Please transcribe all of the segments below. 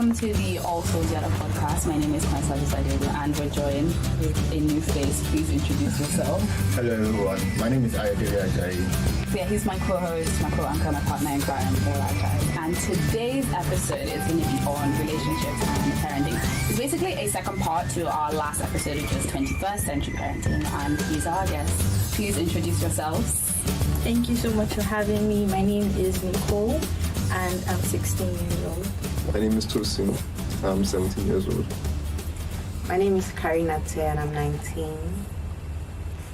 welcome to the All Souls Yada podcast. My name is Ajose-Adeogun and we're joined with a new face. Please introduce yourself. Hello everyone, my name is Ayodele Ajayi. Yeah, he's my co-host, my co-anchor, my partner in crime, all that jazz. And today's episode is going to be on relationships and parenting. It's basically a second part to our last episode, which is 21st century parenting. And he's our guest. Please introduce yourselves. Thank you so much for having me. My name is Nicole and I'm 16 years old. My name is Tosin. I'm 17 years old. My name is Karinate and I'm 19.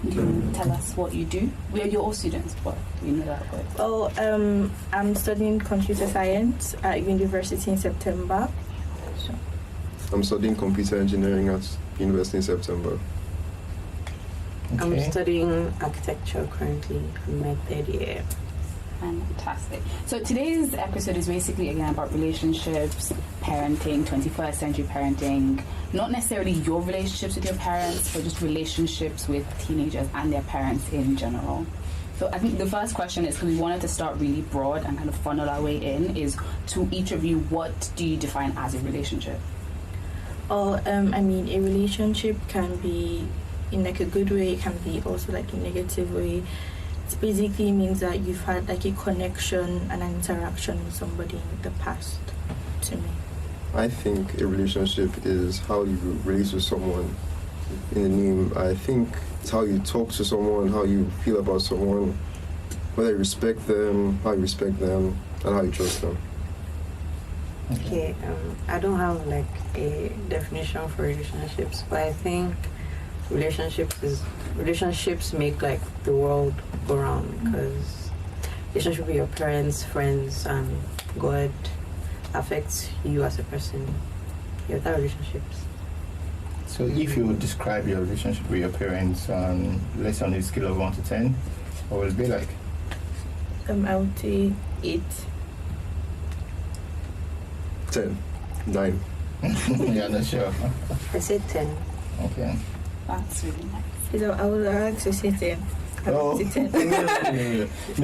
Can you tell us what you do? You're all students, but we know that word. Oh, I'm studying computer science at university in September. So. I'm studying computer engineering at university in September. Okay. I'm studying architecture currently. I'm in my third year. Fantastic. So today's episode is basically again about relationships, parenting, 21st century parenting, not necessarily your relationships with your parents, but just relationships with teenagers and their parents in general. So I think the first question is, because we wanted to start really broad and kind of funnel our way in, is to each of you, what do you define as a relationship? I mean, a relationship can be in like a good way, it can be also like a negative way. It basically means that you've had like a connection and an interaction with somebody in the past, to me. I think a relationship is how you relate to someone. In the name, I think it's how you talk to someone, how you feel about someone, whether you respect them, how you respect them, and how you trust them. Okay, I don't have like a definition for relationships, but I think relationships make like the world go round, because relationship with your parents, friends, and God affects you as a person. Yeah, without relationships. So if you would describe your relationship with your parents let's say on a scale of 1 to 10, what would it be like? I would say 8. 10, 9. Yeah, not sure. I said 10. Okay. That's really nice. So I would actually say 10. No,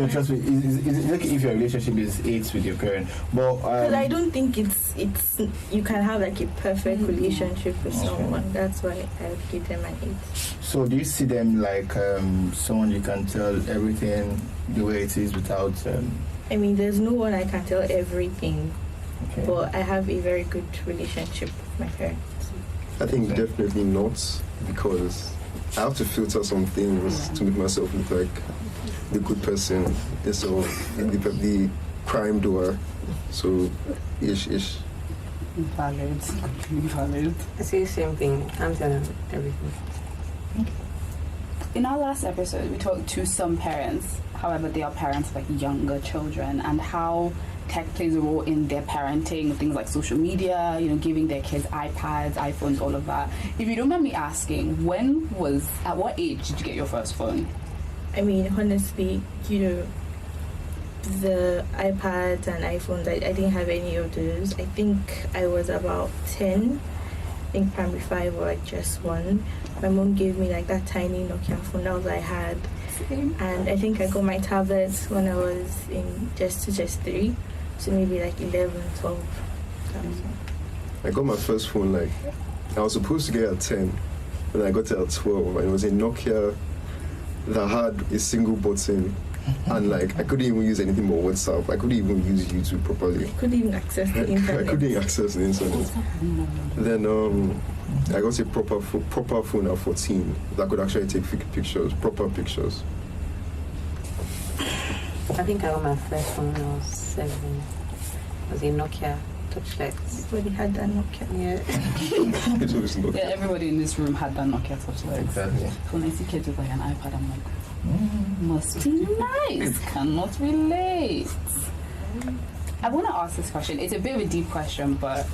trust me. It's okay if your relationship is 8 with your parent, but because I don't think it's you can have like a perfect relationship with someone. That's why I would give them an 8. So do you see them like someone you can tell everything the way it is without? I mean, there's no one I can tell everything, Okay. but I have a very good relationship with my parents. I think definitely not, because I have to filter some things to make myself look like the good person instead of the crime doer. So, ish. Valid. Valid. I say the same thing. I'm telling everything. In our last episode, we talked to some parents, however, they are parents of like younger children, and how tech plays a role in their parenting, things like social media, giving their kids iPads, iPhones, all of that. If you don't mind me asking, at what age did you get your first phone? I mean, honestly, the iPads and iPhones, I didn't have any of those. I think I was about 10, I think primary 5 or like just 1. My mom gave me like that tiny Nokia phone that was I had. Same. And I think I got my tablets when I was in just 3. So maybe like 11, 12. I got my first phone I was supposed to get at 10, and I got it at 12, and it was a Nokia that had a single button, and I couldn't even use anything but WhatsApp. I couldn't even use YouTube properly. I couldn't even access the internet. I couldn't access the internet. Then I got a proper phone at 14 that could actually take proper pictures. I think I got my first phone when I was 7. It was a Nokia touchlight. Everybody had that Nokia. Yeah. It was Nokia. Yeah, everybody in this room had that Nokia touchlight. Exactly. When I see kids with like an iPad, I'm like, must be nice. Cannot relate. I want to ask this question. It's a bit of a deep question, but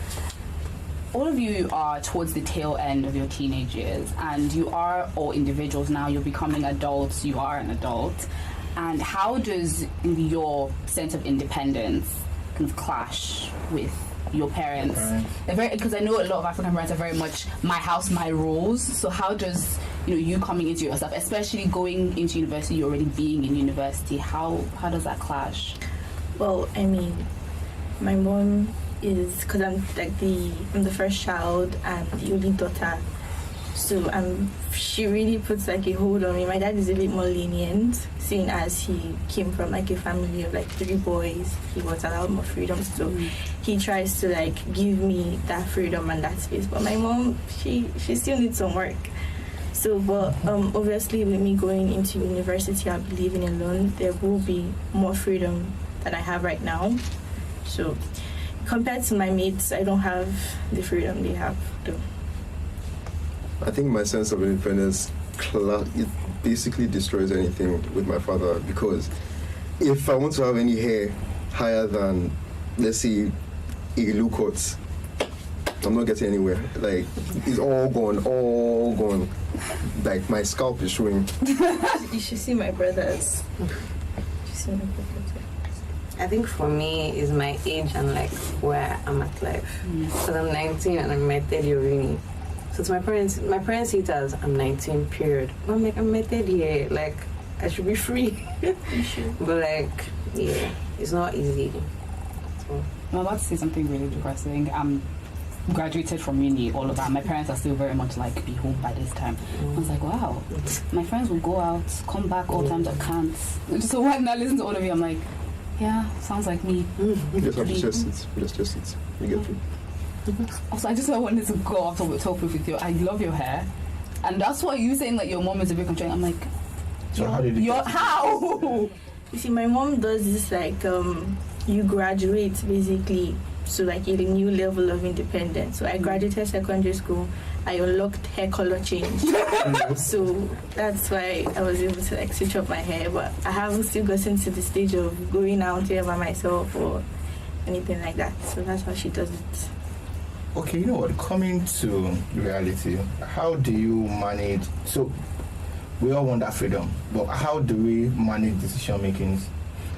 all of you are towards the tail end of your teenage years, and you are all individuals now. You're becoming adults. You are an adult. And how does your sense of independence kind of clash with your parents? Because I know a lot of African parents are very much my house, my rules. So how does you coming into yourself, especially going into university, you're already being in university, how does that clash? Well, I mean, my mom is because I'm the first child and the only daughter. So she really puts like a hold on me. My dad is a bit more lenient, seeing as he came from like a family of like 3 boys. He was allowed more freedom, so he tries to like give me that freedom and that space. But my mom, she still needs some work. So, but obviously with me going into university, I'll be living alone. There will be more freedom than I have right now. So, compared to my mates, I don't have the freedom they have though. I think my sense of independence, it basically destroys anything with my father, because if I want to have any hair higher than, let's say, a low cut, I'm not getting anywhere. Like, it's all gone. Like, my scalp is showing. You should see my brothers. I think for me is my age and like where I'm at life. Because I'm 19 and I'm in my 3rd year of uni. So to my parents see it as I'm 19, period. But I'm like, I'm my 3rd year, like I should be free. You should. But like, yeah, it's not easy. So I'm about to say something really depressing. I'm graduated from uni, all of that. My parents are still very much like, be home by this time. I was like, wow. My friends will go out, come back all times I can't. So when I listen to all of you, I'm like, yeah, sounds like me. Just have to just it. You get through. Also, I just wanted to go off the topic with you. I love your hair, and that's why you saying that your mom is a bit controlling. I'm like, So how did you how? You see, my mom does this like you graduate basically to like a new level of independence. So I graduated secondary school. I unlocked hair color change. So that's why I was able to like switch up my hair. But I haven't still gotten to the stage of going out here by myself or anything like that. So that's how she does it. Okay, you know what? Coming to reality, how do you manage? So we all want that freedom, but how do we manage decision makings?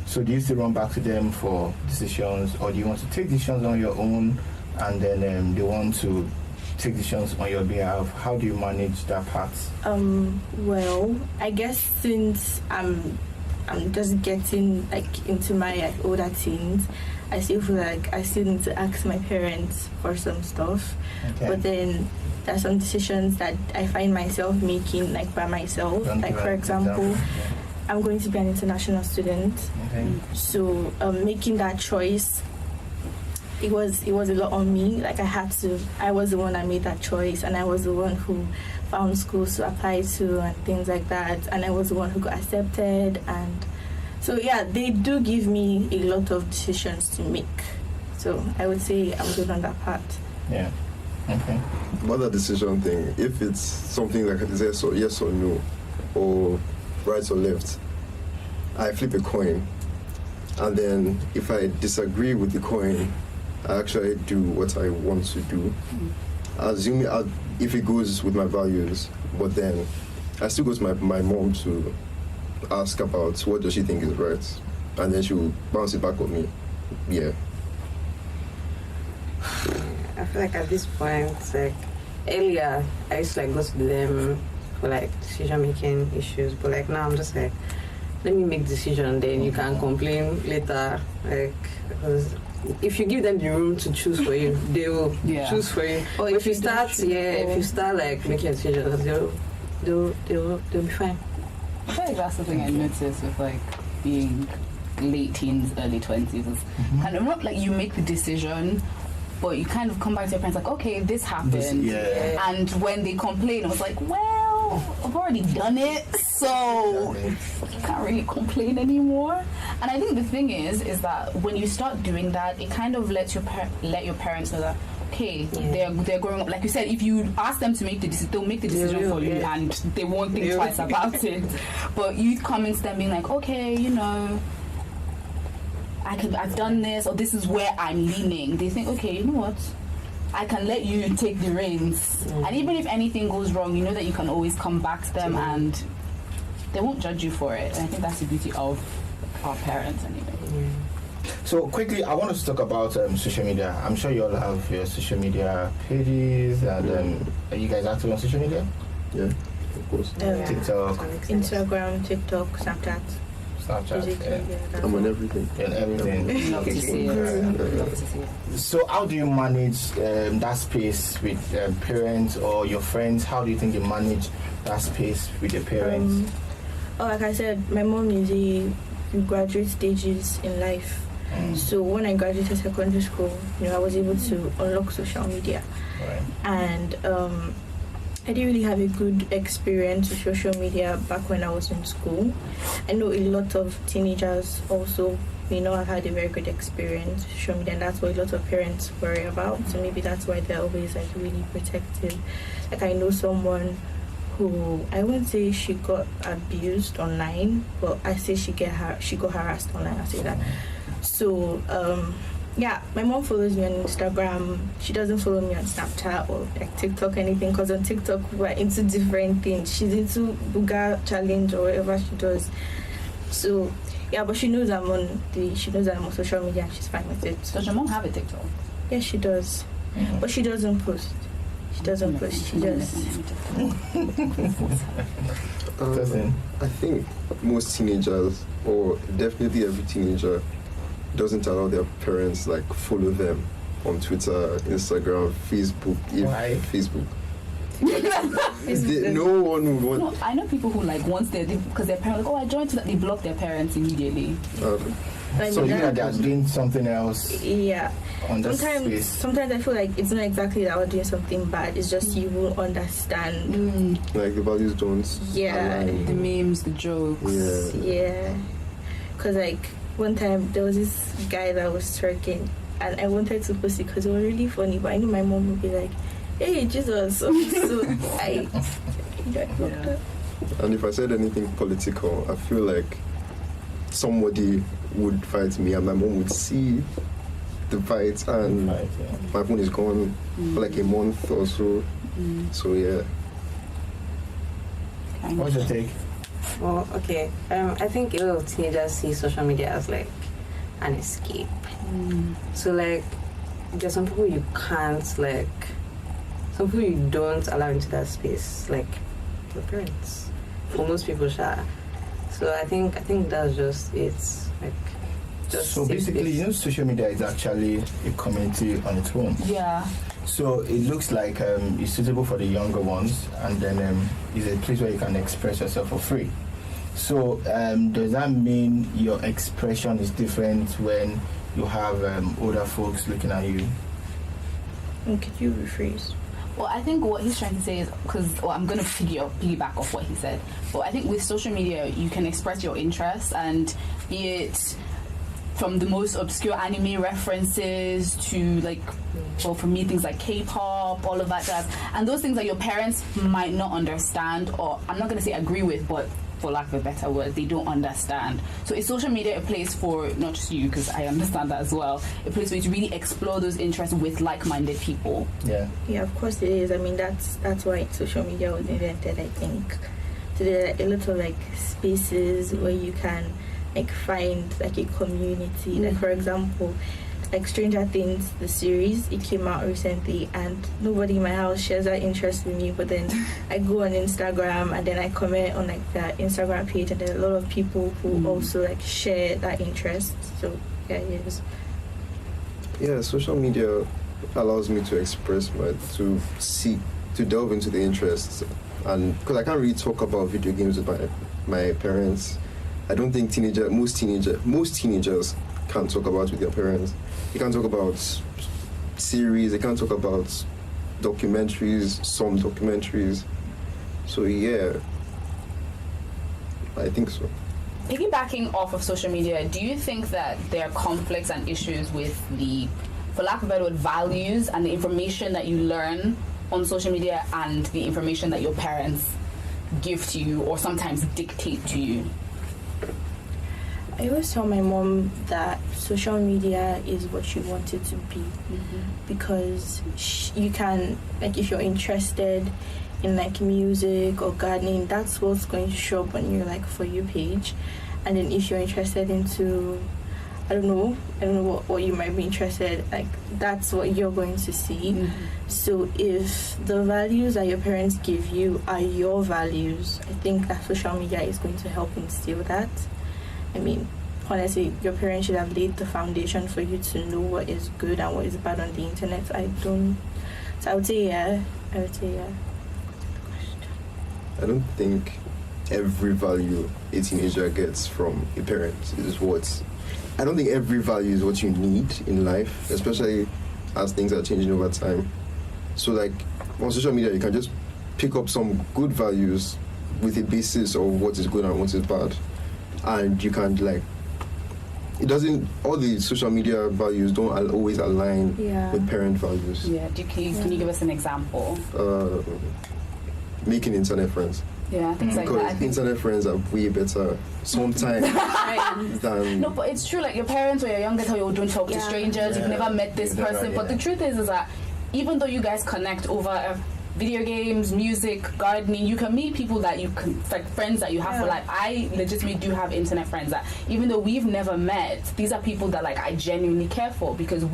So do you still run back to them for decisions, or do you want to take decisions on your own, and then they want to take decisions on your behalf? How do you manage that part? Well, I guess since I'm just getting like into my like older teens, I still feel like I still need to ask my parents for some stuff. Okay. But then there's some decisions that I find myself making like by myself. Like for example, I'm going to be an international student. Okay. So making that choice, it was a lot on me. Like I was the one that made that choice, and I was the one who found schools to apply to and things like that, and I was the one who got accepted. And so yeah, they do give me a lot of decisions to make. So I would say I'm good on that part. Yeah. Okay. About that decision thing, if it's something like yes or no, or right or left, I flip a coin, and then if I disagree with the coin, I actually do what I want to do. Assuming if it goes with my values, but then I still go to my mom to ask about what does she think is right, and then she'll bounce it back on me. Yeah. I feel like at this point, like earlier, I used to like go to them for like decision making issues, but like now I'm just like, let me make decision, then you can complain later. Like, because if you give them the room to choose for you, they will choose for you. Or if you start, if you start like making a decision, they'll be fine. I feel like that's the thing I noticed with like being late teens, early 20s. Is kind of not like you make the decision, but you kind of come back to your parents like, okay, this happened. And when they complain, I was like, well, I've already done it, so you can't really complain anymore. And I think the thing is that when you start doing that, it kind of lets your parents know that, okay, they're growing up. Like you said, if you ask them to make the decision, they'll make the decision for you, and they won't think twice about it. But you come into them being like, okay, you know, I've done this, or this is where I'm leaning. They think, okay, you know what? I can let you take the reins. And even if anything goes wrong, you know that you can always come back to them and they won't judge you for it. And I think that's the beauty of our parents anyway. So quickly, I want us to talk about social media. I'm sure you all have your social media pages, and are you guys active on social media? Yeah, of course. TikTok, Instagram, TikTok, Snapchat. Snapchat. That's I'm on all. everything. And everything. Love to see it. Love to see it. So how do you manage that space with parents or your friends? How do you think you manage that space with your parents? Like I said, my mom is in graduate stages in life. So when I graduated secondary school, I was able to unlock social media. Right. And I didn't really have a good experience with social media back when I was in school. I know a lot of teenagers also have had a very good experience with social media, and that's what a lot of parents worry about. So maybe that's why they're always like really protective. Like I know someone who, I wouldn't say she got abused online, but I say she got harassed online. I say that. So my mom follows me on Instagram. She doesn't follow me on Snapchat or like TikTok or anything, because on TikTok we're into different things. She's into Buga challenge or whatever she does. So but she knows I'm on social media and she's fine with it. Does your mom have a TikTok? Yes, she does. But she doesn't post. She doesn't post. She just I think most teenagers, or definitely every teenager, doesn't allow their parents like follow them on Twitter, Instagram, Facebook. Why? Facebook. No one would want. No, I know people who like once because their parents I joined Twitter, they block their parents immediately. So you are doing something else. Yeah. On that space. Sometimes I feel like it's not exactly that we're doing something bad. It's just you will understand. Like the values don't. Yeah. align. The memes, the jokes. Yeah. Because like one time there was this guy that was twerking, and I wanted to post it because it was really funny. But I knew my mom would be like, "Hey, Jesus!" So I blocked her. And if I said anything political, I feel like somebody would fight me, and my mom would see the fight, and my phone is gone for like a month or so. So yeah. What's your take? Well, okay. I think a lot of teenagers see social media as like an escape. So like, there's some people you can't like. Some people you don't allow into that space, like your parents. For most people, So I think that's just it. Like, just so basically, social media is actually a community on its own. Yeah. So it looks like it's suitable for the younger ones, and then it's a place where you can express yourself for free. So does that mean your expression is different when you have older folks looking at you? Could you rephrase? Well, I think what he's trying to say is, I'm going to piggyback off what he said. But I think with social media, you can express your interests, and be it from the most obscure anime references to for me, things like K-pop, all of that jazz. And those things that your parents might not understand, or I'm not going to say agree with, but for lack of a better word, they don't understand. So is social media a place for, not just you, because I understand that as well, a place where you really explore those interests with like-minded people? Yeah. Yeah, of course it is. I mean, that's why social media was invented, I think. So there are a lot of spaces where you can find a community. Like for example, Stranger Things, the series, it came out recently, and nobody in my house shares that interest with me, but then I go on Instagram and then I comment on that Instagram page, and there are a lot of people who also share that interest. So yeah, it is. Yeah, social media allows me to express to delve into the interests, and because I can't really talk about video games with my parents. I don't think most teenagers can't talk about with their parents. They can't talk about series, they can't talk about documentaries, some documentaries. So yeah, I think so. Piggybacking off of social media, do you think that there are conflicts and issues with the, for lack of a better word, values and the information that you learn on social media and the information that your parents give to you or sometimes dictate to you? I always tell my mom that social media is what you want it to be, because you can, if you're interested in music or gardening, that's what's going to show up on your For You page. And then if you're interested into, I don't know what you might be interested, that's what you're going to see. So if the values that your parents give you are your values, I think that social media is going to help instill that. I mean, honestly, your parents should have laid the foundation for you to know what is good and what is bad on the internet. So I would say yeah. I don't think every value a teenager gets from a parent is what. I don't think every value is what you need in life, especially as things are changing over time. So, like, on social media, you can just pick up some good values with a basis of what is good and what is bad. And you can, like, it doesn't, all the social media values don't always align with parent values. Yeah, can you give us an example? Making internet friends. Yeah, things like that. Because internet friends are way better sometimes than... No, but it's true, like your parents or your younger tell you, don't talk to strangers, you've never met this person. But the truth is that even though you guys connect over video games, music, gardening, you can meet people that you can, like friends that you have for life. I legitimately do have internet friends that even though we've never met, these are people that like I genuinely care for because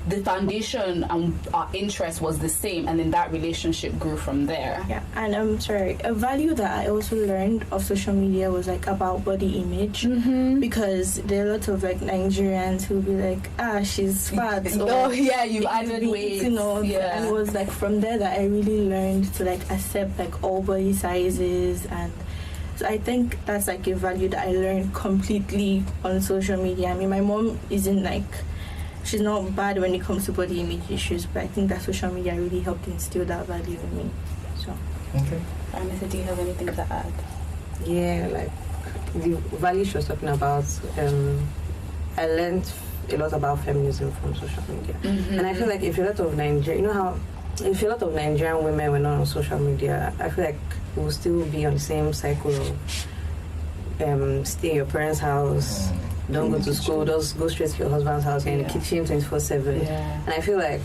the foundation and our interest was the same, and then that relationship grew from there. Yeah, and I'm sorry, a value that I also learned of social media was like about body image, because there are lots of like Nigerians who'll be like, she's fat. You've added weight. And it was like from there that I really learned to like accept like all body sizes, and so I think that's like a value that I learned completely on social media. I mean, my mom isn't like, she's not bad when it comes to body image issues, but I think that social media really helped instill that value in me. So, okay. Anissa, do you have anything to add? Yeah, like the value she was talking about, I learned a lot about feminism from social media. And I feel like if a lot of if a lot of Nigerian women were not on social media, I feel like we'll still be on the same cycle of stay in your parents' house, don't go to school, just go straight to your husband's house and in the kitchen 24/7. And I feel like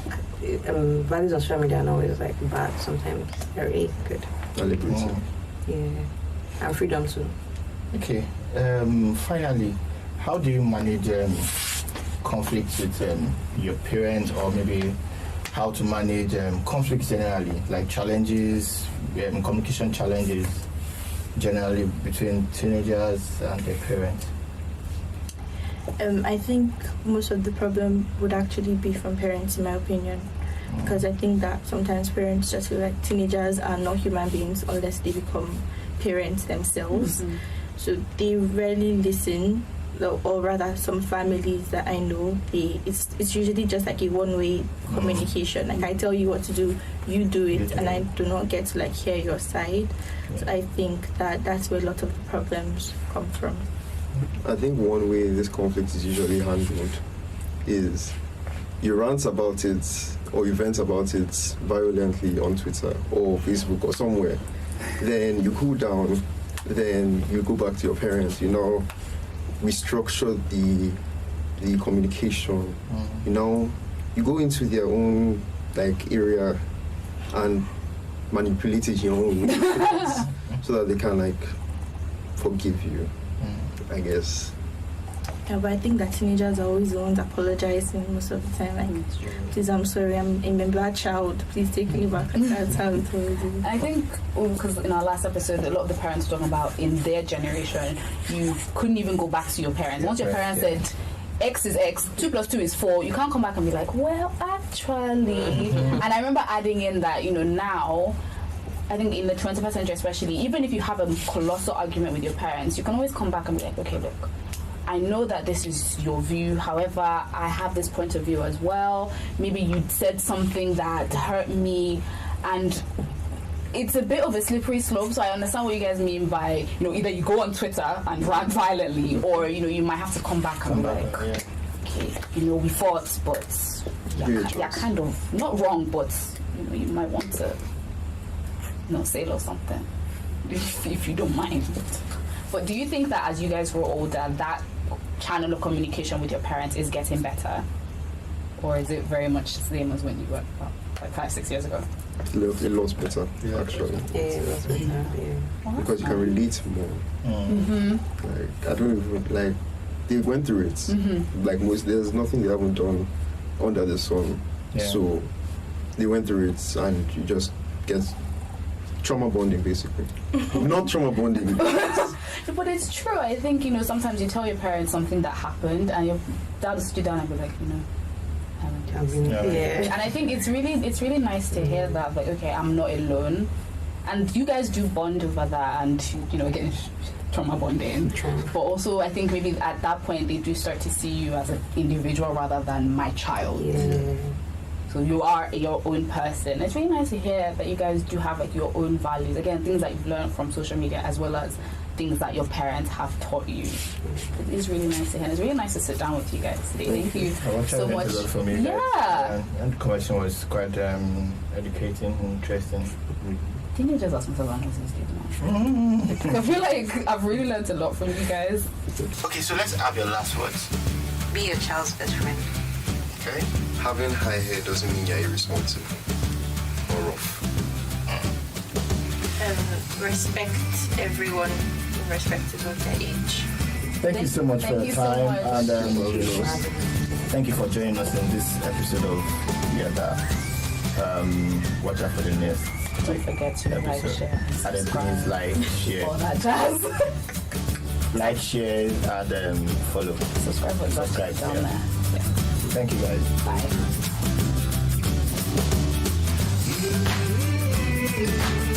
values on social media are not always like bad, sometimes they're really good. Yeah, and freedom too. Okay, finally, how do you manage conflicts with your parents, or maybe how to manage conflicts generally, like challenges, communication challenges generally between teenagers and their parents? I think most of the problem would actually be from parents, in my opinion, because I think that sometimes parents just feel like teenagers are not human beings unless they become parents themselves. So they rarely listen, or rather some families that I know, it's usually just like a one-way communication. Like I tell you what to do, you do it, and I do not get to like hear your side. So I think that's where a lot of the problems come from. I think one way this conflict is usually handled is you rant about it or you vent about it violently on Twitter or Facebook or somewhere. Then you cool down, then you go back to your parents, restructure the communication, you go into their own like area and manipulate it your own way so that they can like forgive you. I guess. Yeah, but I think that teenagers are always the ones apologizing most of the time. Like, please, I'm sorry, I'm a bad child. Please take me back. That's how it was. I think because in our last episode, a lot of the parents were talking about in their generation, you couldn't even go back to your parents. Once your parents said X is X, 2 + 2 is 4, you can't come back and be like, well, actually. And I remember adding in that, now, I think in the 21st century especially, even if you have a colossal argument with your parents, you can always come back and be like, okay, look, I know that this is your view, however, I have this point of view as well. Maybe you said something that hurt me, and it's a bit of a slippery slope, so I understand what you guys mean by, either you go on Twitter and rant violently, or, you might have to come back and be like, okay, we fought, but you're kind of, not wrong, but, you might want to say or something, if you don't mind. But do you think that as you guys grow older, that channel of communication with your parents is getting better? Or is it very much the same as when you were like 5-6 years ago? A lot better, actually. Yeah, it was better, yeah. Because you can relate more. Like, I don't even, like, they went through it. Like, there's nothing they haven't done under the sun. So, they went through it, and you just get trauma bonding, basically. Not trauma bonding. People but it's true. I think, sometimes you tell your parents something that happened, and your dad will sit down and be like, I haven't done this. Yeah. And I think it's really nice to hear that, like, okay, I'm not alone. And you guys do bond over that, and, getting trauma bonding. But also, I think maybe at that point, they do start to see you as an individual rather than my child. Yeah. So you are your own person. It's really nice to hear that you guys do have like your own values. Again, things that you've learned from social media as well as things that your parents have taught you. It is really nice to hear. And it's really nice to sit down with you guys today. Thank you so much. For me, yeah. And the conversation was quite educating and interesting. Can you just ask me for one I feel like I've really learned a lot from you guys. Okay, so let's have your last words. Be your child's best friend. Okay. Having high hair doesn't mean you're irresponsible or rough. Respect everyone, irrespective of their age. Thank you so much for your time, and thank you for joining us in this episode of Watch Out for the Next. Don't forget to like, share, and please like, share, all that jazz. like, share, and follow. Subscribe down there. Yeah. Thank you guys. Bye.